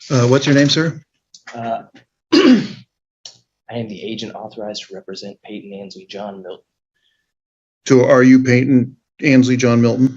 What's your name, sir? I am the agent authorized to represent Peyton Ansley John Milton. So are you Peyton Ansley John Milton?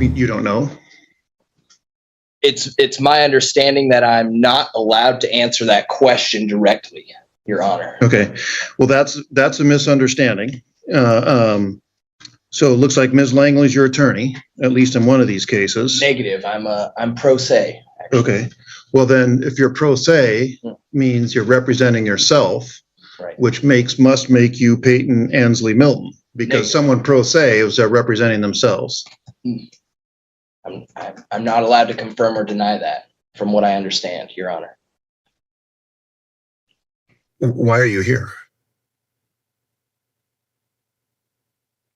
You don't know? It's my understanding that I'm not allowed to answer that question directly, Your Honor. Okay. Well, that's a misunderstanding. So it looks like Ms. Langley's your attorney, at least in one of these cases. Negative. I'm pro se. Actually. Okay. Well, then if you're pro se, means you're representing yourself, right, which must make you Peyton Ansley Milton, because Negative. someone pro se is representing themselves. I'm not allowed to confirm or deny that, from what I understand, Your Honor. Why are you here?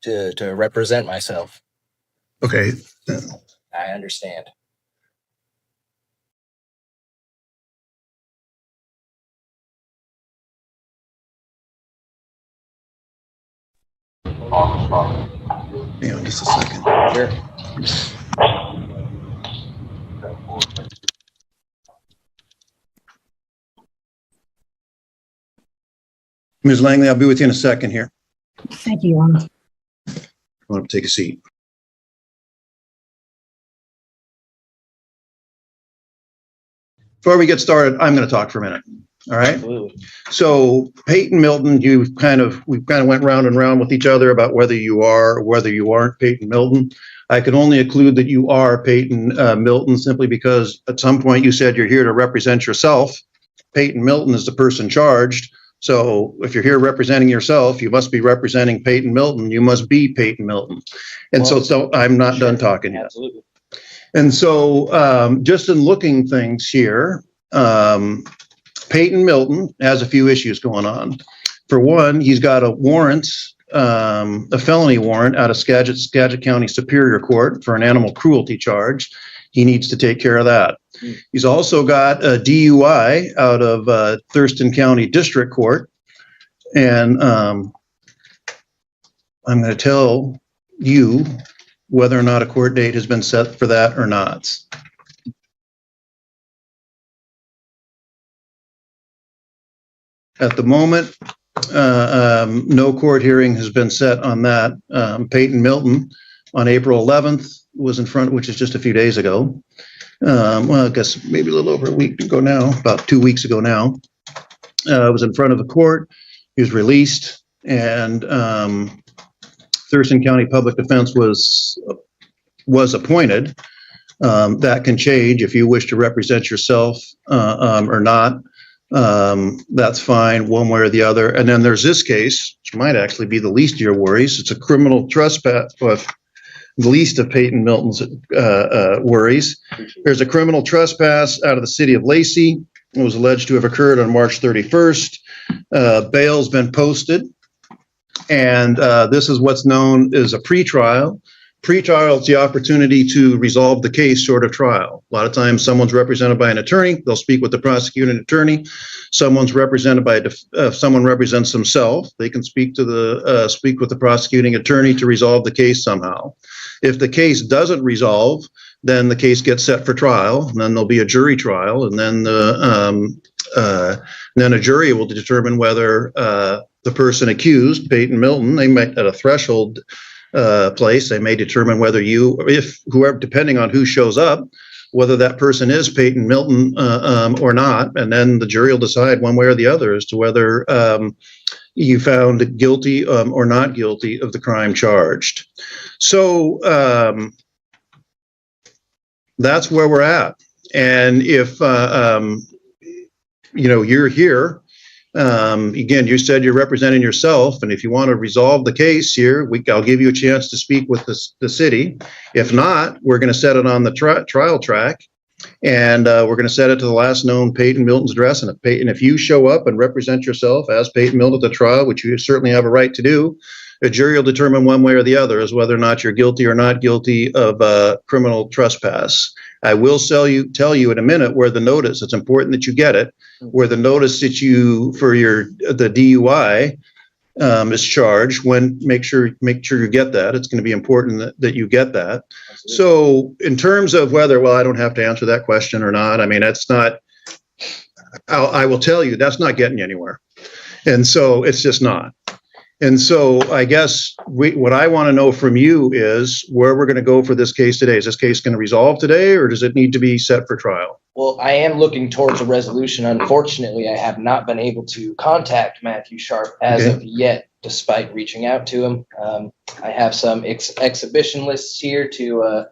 To represent myself. Okay. I understand. Hang on just a second. Sure. Ms. Langley, I'll be with you in a second here. Thank you, Your Honor. I want to take a seat. Before we get started, I'm going to talk for a minute. All right. Absolutely. So Peyton Milton, we kind of went round and round with each other about whether you are or whether you aren't Peyton Milton. I can only conclude that you are Peyton Milton simply because at some point you said you're here to represent yourself. Peyton Milton is the person charged. So if you're here representing yourself, you must be representing Peyton Milton. You must be Peyton Milton. And Well, so I'm not sure. done talking yet. Absolutely. And so just in looking things here, Peyton Milton has a few issues going on. For one, he's got a warrant, a felony warrant out of Skagit County Superior Court for an animal cruelty charge. He needs to take care of that. He's also got a DUI out of Thurston County District Court. And I'm going to tell you whether or not a court date has been set for that or not. At the moment, no court hearing has been set on that. Peyton Milton on April 11th was in front, which is just a few days ago. Well, I guess maybe a little over a week ago now, about 2 weeks ago now, was in front of the court. He was released, and Thurston County Public Defense was appointed. That can change if you wish to represent yourself or not. That's fine, one way or the other. And then there's this case, which might actually be the least of your worries. It's a criminal trespass, with the least of Peyton Milton's worries. There's a criminal trespass out of the city of Lacey. It was alleged to have occurred on March 31st. Bail's been posted. And this is what's known as a pretrial. Pretrial is the opportunity to resolve the case short of trial. A lot of times someone's represented by an attorney. They'll speak with the prosecuting attorney. Someone's represented by, if someone represents themselves, they can speak with the prosecuting attorney to resolve the case somehow. If the case doesn't resolve, then the case gets set for trial, and then there'll be a jury trial, and then then a jury will determine whether the person accused, Peyton Milton, they might at a threshold place, they may determine whether whoever, depending on who shows up, whether that person is Peyton Milton or not, and then the jury will decide one way or the other as to whether you found guilty or not guilty of the crime charged. So that's where we're at. And if you're here, again, you said you're representing yourself, and if you want to resolve the case here, I'll give you a chance to speak with the city. If not, we're going to set it on the trial track, and we're going to set it to the last known Peyton Milton's address. And if you show up and represent yourself as Peyton Milton at the trial, which you certainly have a right to do, a jury will determine one way or the other as whether or not you're guilty or not guilty of criminal trespass. I will tell you in a minute where the notice, it's important that you get it, where the notice that you, for the DUI, is charged, make sure you get that. It's going to be important that you get that. Absolutely. So in terms of whether, I don't have to answer that question or not. I mean, that's not, I will tell you, that's not getting you anywhere. And so it's just not. And so I guess what I want to know from you is where we're going to go for this case today. Is this case going to resolve today, or does it need to be set for trial? Well, I am looking towards a resolution. Unfortunately, I have not been able to contact Matthew Sharp as Okay. of yet, despite reaching out to him. I have some exhibition lists here to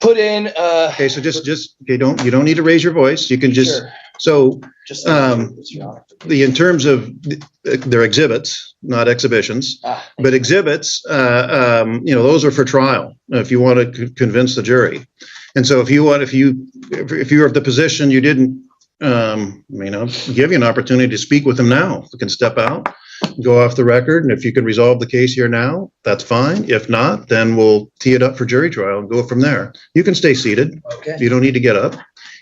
put in. Okay, so you don't need to raise your voice. You can just, Sure. so Just in terms of they're exhibits, not exhibitions, but exhibits, those are for trial if you want to convince the jury. And so if you're of the position you didn't, give you an opportunity to speak with him now. You can step out, go off the record, and if you can resolve the case here now, that's fine. If not, then we'll tee it up for jury trial and go from there. You can stay seated. Okay. You don't need to get up.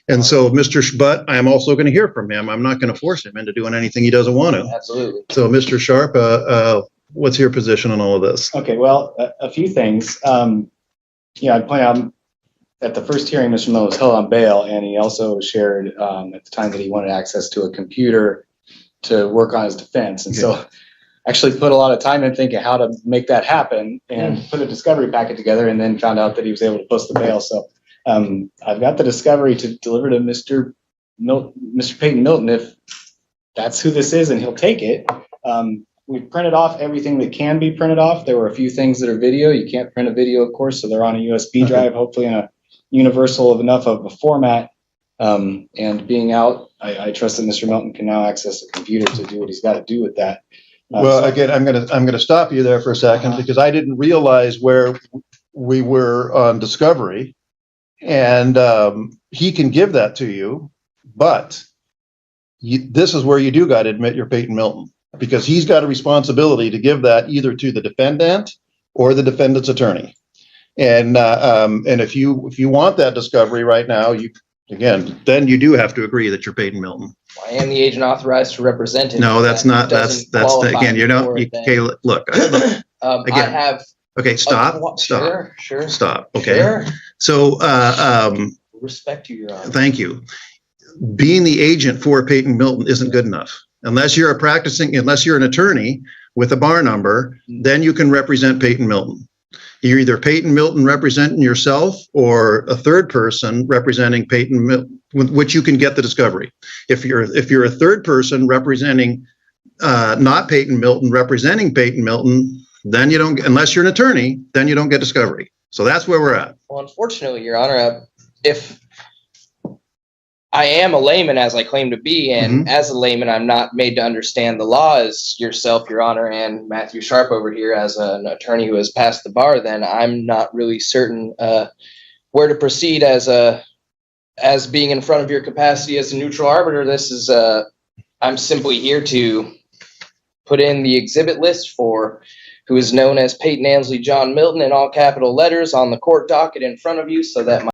And so, but I am also going to hear from him. I'm not going to force him into doing anything he doesn't want to. Absolutely. So, Mr. Sharp, what's your position on all of this? Okay, well, a few things. I'd point out at the first hearing, Mr. Miller was held on bail, and he also shared at the time that he wanted access to a computer to work on his defense. And so actually put a lot of time in thinking how to make that happen and put a discovery packet together, and then found out that he was able to post the bail. So I've got the discovery to deliver to Mr. Peyton Milton if that's who this is, and he'll take it. We printed off everything that can be printed off. There were a few things that are video. You can't print a video, of course, so they're on a USB drive, hopefully in a universal of enough of a format. And being out, I trust that Mr. Milton can now access a computer to do what he's got to do with that. Again, I'm gonna stop you there for a second because I didn't realize where we were on discovery, and he can give that to you, but this is where you do got to admit you're Peyton Milton, because he's got a responsibility to give that either to the defendant or the defendant's attorney. And if you want that discovery right now, then you do have to agree that you're Peyton Milton. I am the agent authorized to represent him. No, that's not. That's again. You're not. Okay, look. Again, I have. Okay, stop. Sure. Stop. Okay. Sure. So, Respect you, Your Honor. thank you. Being the agent for Peyton Milton isn't good enough. Unless you're an attorney with a bar number, then you can represent Peyton Milton. You're either Peyton Milton representing yourself or a third person representing Peyton Milton, with which you can get the discovery. If you're a third person representing not Peyton Milton, representing Peyton Milton, then you don't, unless you're an attorney, then you don't get discovery. So that's where we're at. Well, unfortunately, Your Honor, if I am a layman, as I claim to be, and as a layman, I'm not made to understand the law as yourself, Your Honor, and Matthew Sharp over here as an attorney who has passed the bar, then I'm not really certain where to proceed as being in front of your capacity as a neutral arbiter. This is I'm simply here to put in the exhibit list for who is known as Peyton Ansley John Milton in all capital letters on the court docket in front of you, so that my